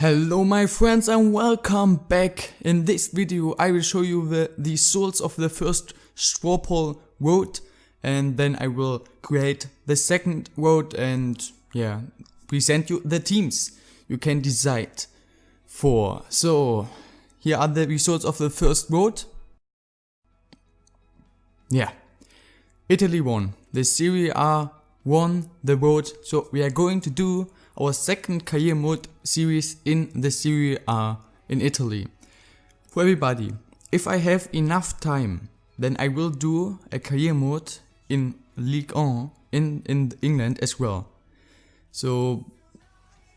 Hello my friends and welcome back. In this video I will show you the results of the first straw poll vote, and then I will create the second vote and present you the teams you can decide for. So here are the results of the first vote. Italy won. The Serie A won the vote, so we are going to do our second career mode series in the Serie A in Italy. For everybody, if I have enough time, then I will do a career mode in Ligue 1 in England as well. So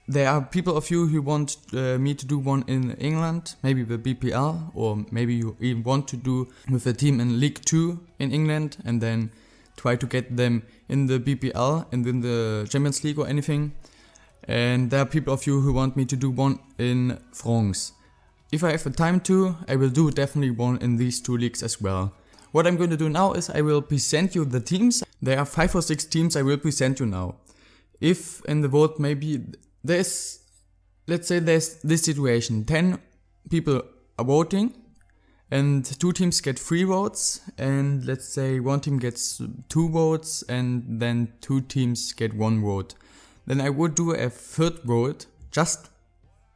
there are people of you who want me to do one in England, maybe the BPL, or maybe you even want to do with a team in League 2 in England and then try to get them in the BPL and in the Champions League or anything. And there are people of you who want me to do one in France. If I have the time to, I will do definitely one in these two leagues as well. What I'm going to do now is I will present you the teams. There are 5 or 6 teams I will present you now. If in the vote maybe let's say there's this situation, 10 people are voting and 2 teams get 3 votes, and let's say one team gets 2 votes and then 2 teams get 1 vote. Then I would do a third vote just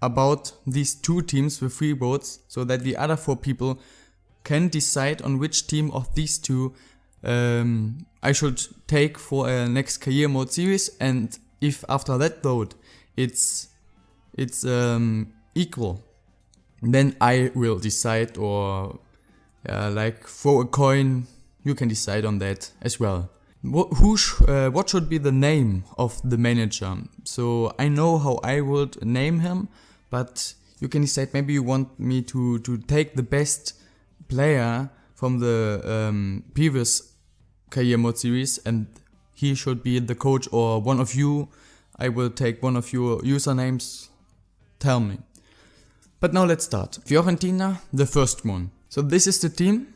about these 2 teams with 3 votes, so that the other 4 people can decide on which team of these 2 I should take for a next career mode series. And if after that vote it's equal, then I will decide, or like throw a coin. You can decide on that as well. What should be the name of the manager? So I know how I would name him, but you can decide. Maybe you want me to take the best player from the previous career mode series, and he should be the coach, or one of you. I will take one of your usernames. Tell me. But now let's start. Fiorentina, the first one. So this is the team.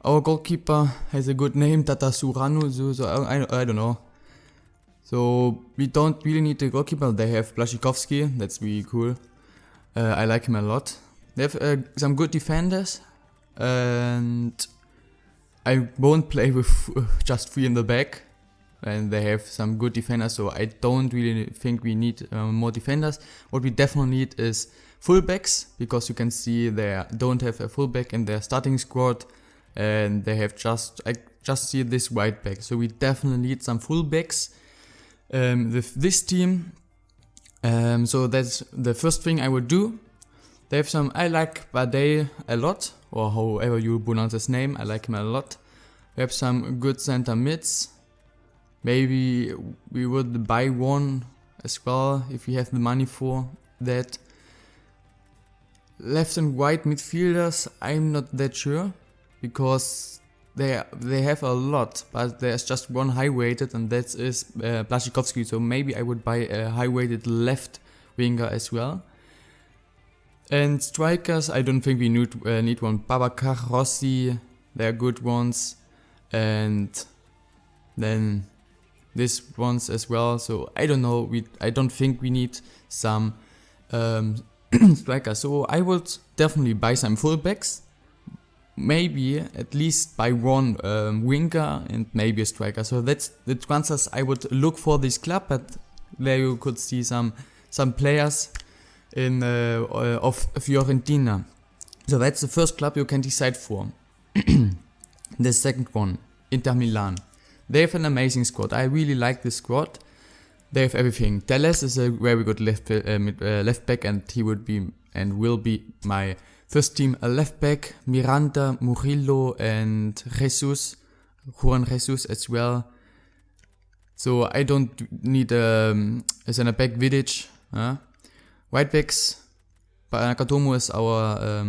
Our goalkeeper has a good name, Tata Suranu, I don't know. So we don't really need a goalkeeper. They have Blaszczykowski, that's really cool. I like him a lot. They have some good defenders, and I won't play with just 3 in the back. And they have some good defenders, so I don't really think we need more defenders. What we definitely need is fullbacks, because you can see they don't have a fullback in their starting squad. And they have I just see this right back. So we definitely need some fullbacks with this team. So that's the first thing I would do. They have I like Bade a lot, or however you pronounce his name, I like him a lot. We have some good center mids. Maybe we would buy one as well if we have the money for that. Left and right midfielders, I'm not that sure, because they have a lot, but there's just one high weighted, and that is Blaszczykowski. So maybe I would buy a high weighted left winger as well. And strikers, I don't think we need one. Babacar, Rossi, they're good ones, and then these ones as well. So I don't know. I don't think we need some strikers. So I would definitely buy some fullbacks. Maybe at least buy one winger and maybe a striker. So that's the transfers I would look for this club. But there you could see some players of Fiorentina. So that's the first club you can decide for. The second one, Inter Milan. They have an amazing squad. I really like this squad. They have everything. Telles is a very good left back, and he would be and will be my first team left back. Miranda, Murillo, and Juan Jesus as well. So I don't need a center back, Vidic. Right backs, Nakatomo is our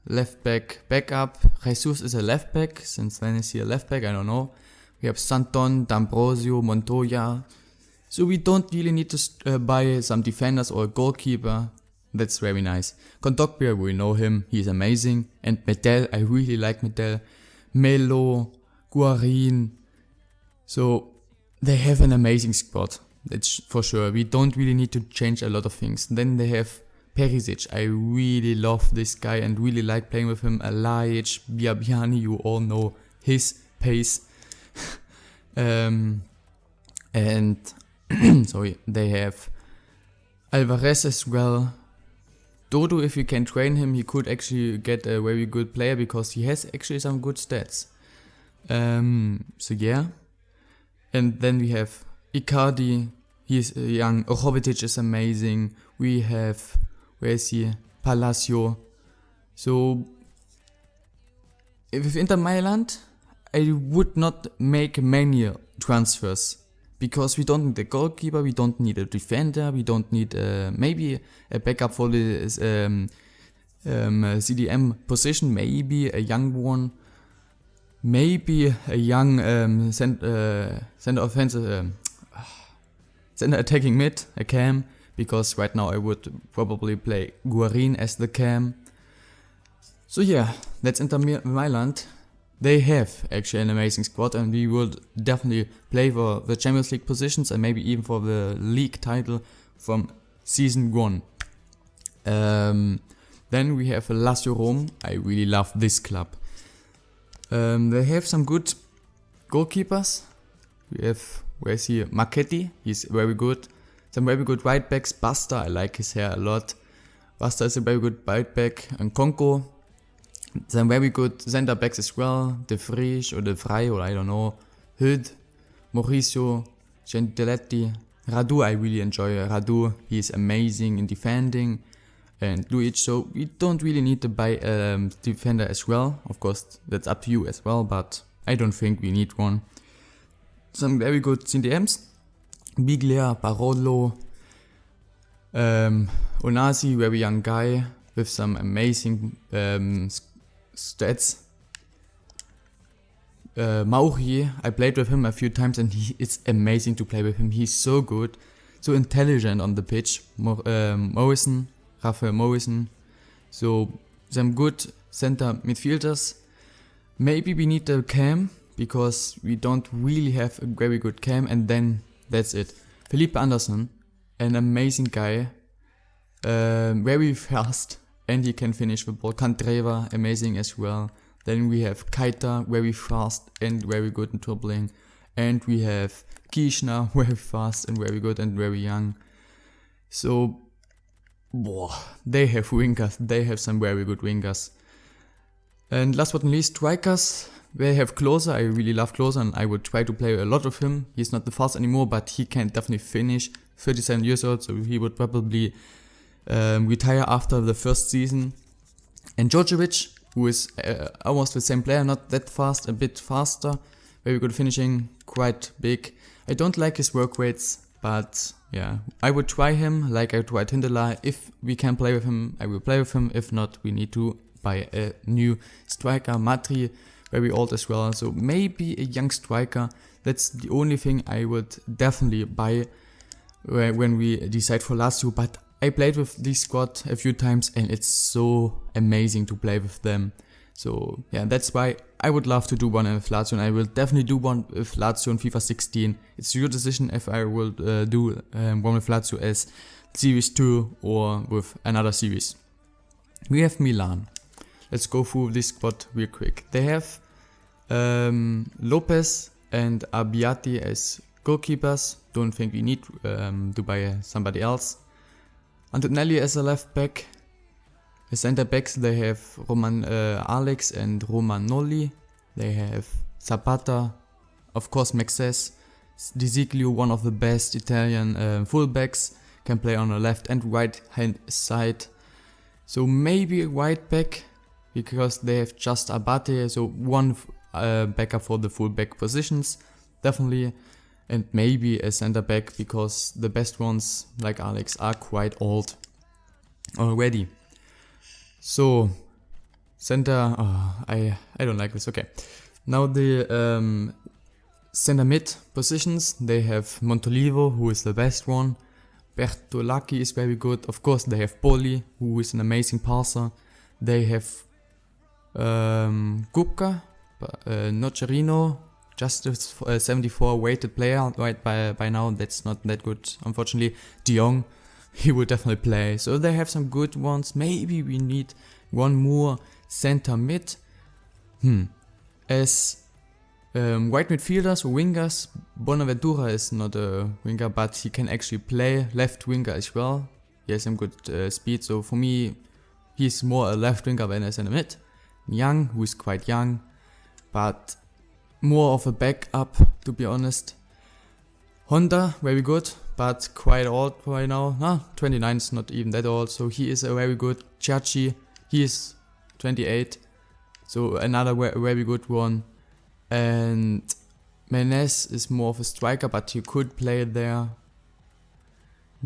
left back backup. Jesus is a left back. Since when is he a left back? I don't know. We have Santon, D'Ambrosio, Montoya. So we don't really need to buy some defenders or a goalkeeper. That's very nice. Kondogbia, we know him, he's amazing. And Medel, I really like Medel. Melo, Guarin. So they have an amazing squad. That's for sure. We don't really need to change a lot of things. Then they have Perisic. I really love this guy and really like playing with him. Alajic, Biabiani, you all know his pace. And sorry, they have Alvarez as well. Dodo, if you can train him, he could actually get a very good player because he has actually some good stats. So yeah. And then we have Icardi, he's young. Jovetic is amazing. We have, where is he? Palacio. So, with Inter Mailand, I would not make many transfers. Because we don't need a goalkeeper, we don't need a defender, we don't need maybe a backup for the CDM position, maybe a young one. Maybe a young center attacking mid, a cam, because right now I would probably play Guarin as the cam. So yeah, that's Inter Mailand. They have actually an amazing squad and we would definitely play for the Champions League positions and maybe even for the league title from season 1. Then we have Lazio Rome. I really love this club. They have some good goalkeepers. We have, where is he? Marchetti, he's very good. Some very good right backs. Basta, I like his hair a lot. Basta is a very good right back. And Conco, some very good center backs as well. De Vries or De Vrij, or I don't know. Hud, Mauricio, Gentiletti. Radu, I really enjoy Radu. He is amazing in defending. And Luic, so we don't really need to buy a defender as well. Of course, that's up to you as well, but I don't think we need one. Some very good CDMs. Biglia, Barolo, Onasi, very young guy with some amazing stats. Mauri, I played with him a few times and it's amazing to play with him. He's so good, so intelligent on the pitch. Morrison, Rafael Morrison. So some good center midfielders. Maybe we need a cam because we don't really have a very good cam, and then that's it. Felipe Anderson, an amazing guy, very fast, and he can finish the ball. Candreva, amazing as well. Then we have Keita, very fast and very good in dribbling. And we have Kirchner, very fast and very good and very young. So, they have wingers. They have some very good wingers. And last but not least, strikers. They have Klose. I really love Klose and I would try to play a lot of him. He's not the fast anymore, but he can definitely finish. 37 years old, so he would probably retire after the first season. And Djordjevic, who is almost the same player, not that fast, a bit faster. Very good finishing, quite big. I don't like his work rates, but yeah, I would try him like I tried Hindela. If we can play with him, I will play with him. If not, we need to buy a new striker. Matri, very old as well, so maybe a young striker. That's the only thing I would definitely buy when we decide for Lazio. But I played with this squad a few times and it's so amazing to play with them. So yeah, that's why I would love to do one with Lazio, and I will definitely do one with Lazio in FIFA 16. It's your decision if I will do one with Lazio as Series 2 or with another series. We have Milan. Let's go through this squad real quick. They have Lopez and Abbiati as goalkeepers. Don't think we need to buy somebody else. Antonelli as a left back. As center backs they have Roman Alex and Romagnoli. They have Zapata, of course Maxes, Di Ziglio, one of the best Italian fullbacks, can play on the left and right hand side. So maybe a right back, because they have just Abate, so one backup for the fullback positions, definitely. And maybe a center back, because the best ones, like Alex, are quite old already. So, center, I don't like this, okay. Now the center mid positions, they have Montolivo, who is the best one. Bertolacchi is very good. Of course, they have Poli, who is an amazing passer. They have Kupka, Nocerino, just a 74 weighted player right by now. That's not that good, unfortunately. De Jong, he will definitely play. So they have some good ones. Maybe we need one more center mid. As right midfielders or wingers, Bonaventura is not a winger, but he can actually play left winger as well. He has some good speed, so for me, he's more a left winger than a center mid. Young, who is quite young, but more of a backup, to be honest. Honda, very good, but quite old right now. 29 is not even that old, so he is a very good. Chachi, he is 28, so another very good one. And Menes is more of a striker, but he could play there.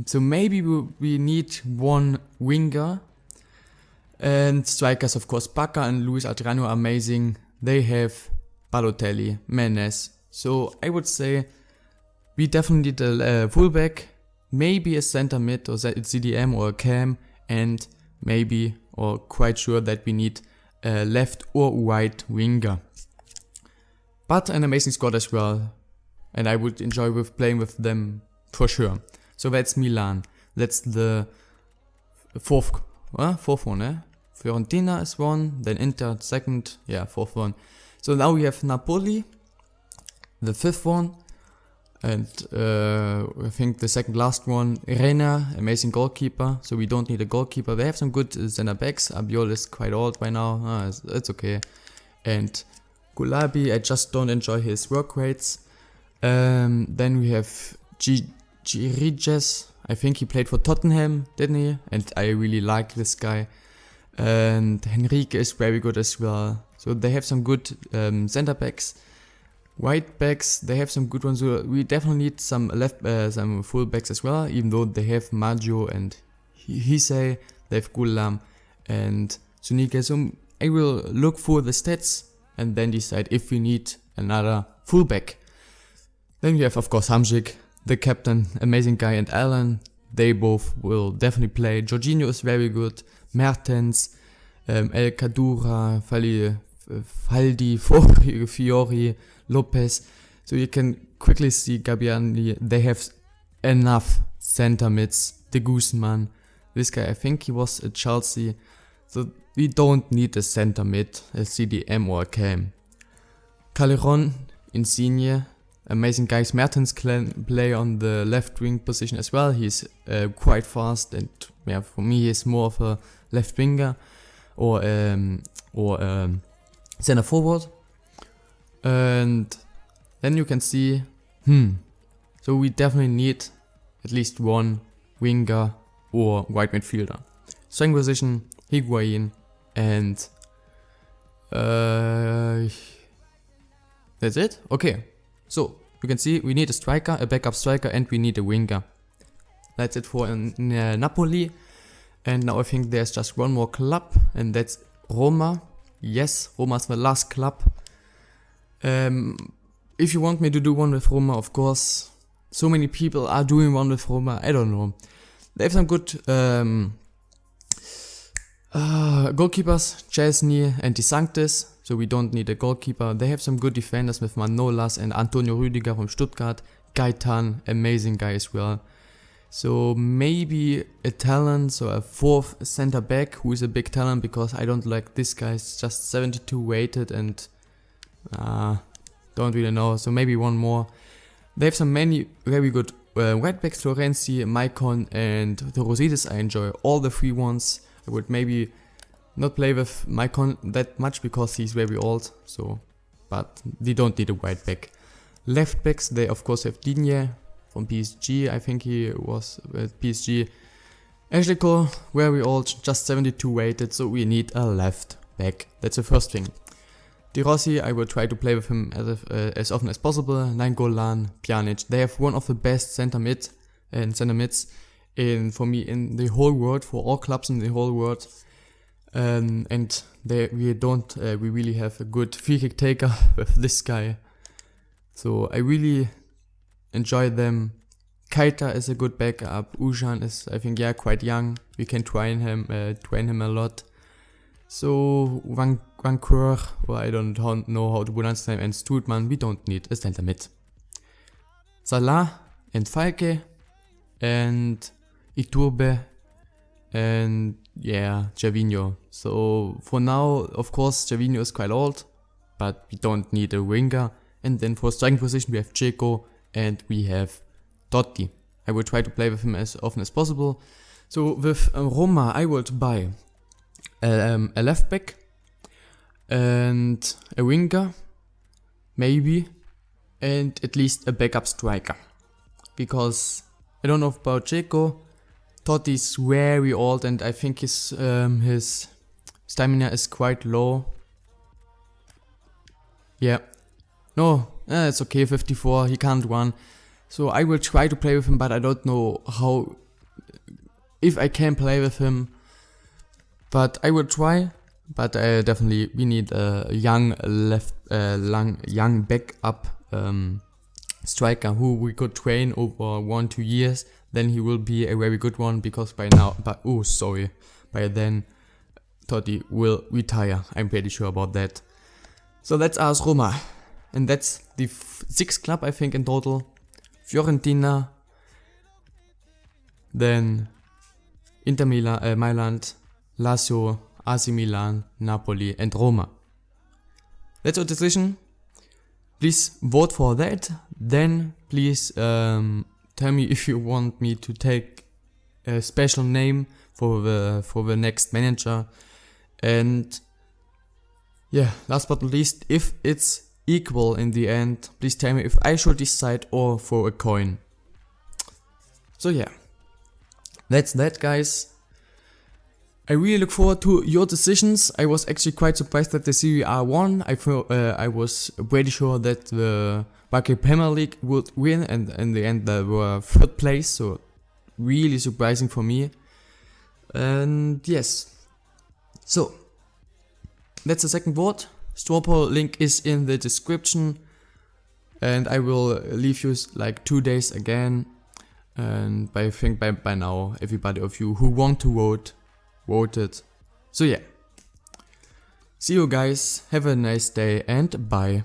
So maybe we need one winger. And strikers, of course, Bacca and Luis Adriano are amazing. They have Balotelli, Menes. So I would say we definitely need a fullback, maybe a center mid or CDM or a cam, and maybe or quite sure that we need a left or right winger. But an amazing squad as well, and I would enjoy playing with them for sure. So that's Milan. That's the fourth one, eh? Fiorentina is one, then Inter second, fourth one. So now we have Napoli, the fifth one, and I think the second last one, Reina, amazing goalkeeper, so we don't need a goalkeeper. They have some good center backs. Abiol is quite old by now, it's okay. And Gulabi, I just don't enjoy his work rates. Then we have Giriges, I think he played for Tottenham, didn't he? And I really like this guy. And Henrique is very good as well. So they have some good center backs. Right backs, they have some good ones. So we definitely need some some full backs as well, even though they have Maggio and Hisei, they have Gulam and Sunike. So I will look for the stats and then decide if we need another fullback. Then we have, of course, Hamsik, the captain, amazing guy, and Alan. They both will definitely play. Jorginho is very good. Mertens, El Cadura, Faldi, Fiori, Lopez. So you can quickly see Gabbiani. They have enough center mids. De Guzman, this guy, I think he was at Chelsea. So we don't need a center mid, a CDM or a cam. Calderon, Insigne, amazing guys. Mertens can play on the left wing position as well. He's quite fast, and for me he's more of a left winger or center forward. And then you can see, so we definitely need at least one winger or right midfielder. Starting position, Higuain, and that's it. Okay, so you can see we need a striker, a backup striker, and we need a winger. That's it for Napoli. And now I think there's just one more club, and that's Roma. Yes, Roma's the last club. If you want me to do one with Roma, of course. So many people are doing one with Roma, I don't know. They have some good goalkeepers, Chesney and De Sanctis, so we don't need a goalkeeper. They have some good defenders with Manolas and Antonio Rüdiger from Stuttgart. Gaetan, amazing guy as well. So maybe a talent, so a fourth center back who is a big talent, because I don't like this guy. It's just 72 weighted and don't really know. So maybe one more. They have some many very good right backs, Florenzi, Maicon and Torosidis. I enjoy all the three ones. I would maybe not play with Maicon that much because he's very old. So, but we don't need a right back. Left backs, they of course have Digne from PSG. I think he was at PSG. Ejeko, very old, just 72 weighted, so we need a left back. That's the first thing. De Rossi, I will try to play with him as often as possible. Nainggolan, Pjanic, they have one of the best center mids for me in the whole world, for all clubs in the whole world. And we really have a good free kick taker with this guy. So I really enjoy them. Keita is a good backup. Ujan is, I think, quite young. We can train him a lot. So Wankur, or I don't know how to pronounce the name, and Stutman, we don't need a center mid. Salah and Falke and Iturbe and yeah, Gervinho. So for now, of course, Gervinho is quite old, but we don't need a winger. And then for striking position, we have Dzeko and we have Totti. I will try to play with him as often as possible. So with Roma, I would buy a left back and a winger, maybe, and at least a backup striker. Because I don't know about Dzeko. Totti is very old, and I think his stamina is quite low. Yeah, no, it's okay. 54, he can't run. So I will try to play with him, but I don't know how, if I can play with him. But I will try. But definitely we need a young young backup striker who we could train over 1-2 years. Then he will be a very good one, because by then Totti will retire. I'm pretty sure about that. So that's AS Roma, and that's the 6th club I think in total. Fiorentina, then Inter Milan, Lazio, AC Milan, Napoli and Roma. That's our decision. Please vote for that. Then please tell me if you want me to take a special name for the next manager. And yeah, last but not least, if it's equal in the end, please tell me if I should decide or throw a coin. So yeah, that's that, guys. I really look forward to your decisions. I was actually quite surprised that the Serie A won. I was pretty sure that the Premier League would win, and in the end they were 3rd place, so really surprising for me. And yes, so that's the second vote. Straw poll link is in the description, and I will leave you like 2 days again. And I think by now everybody of you who want to vote voted. So yeah, see you guys, have a nice day and bye.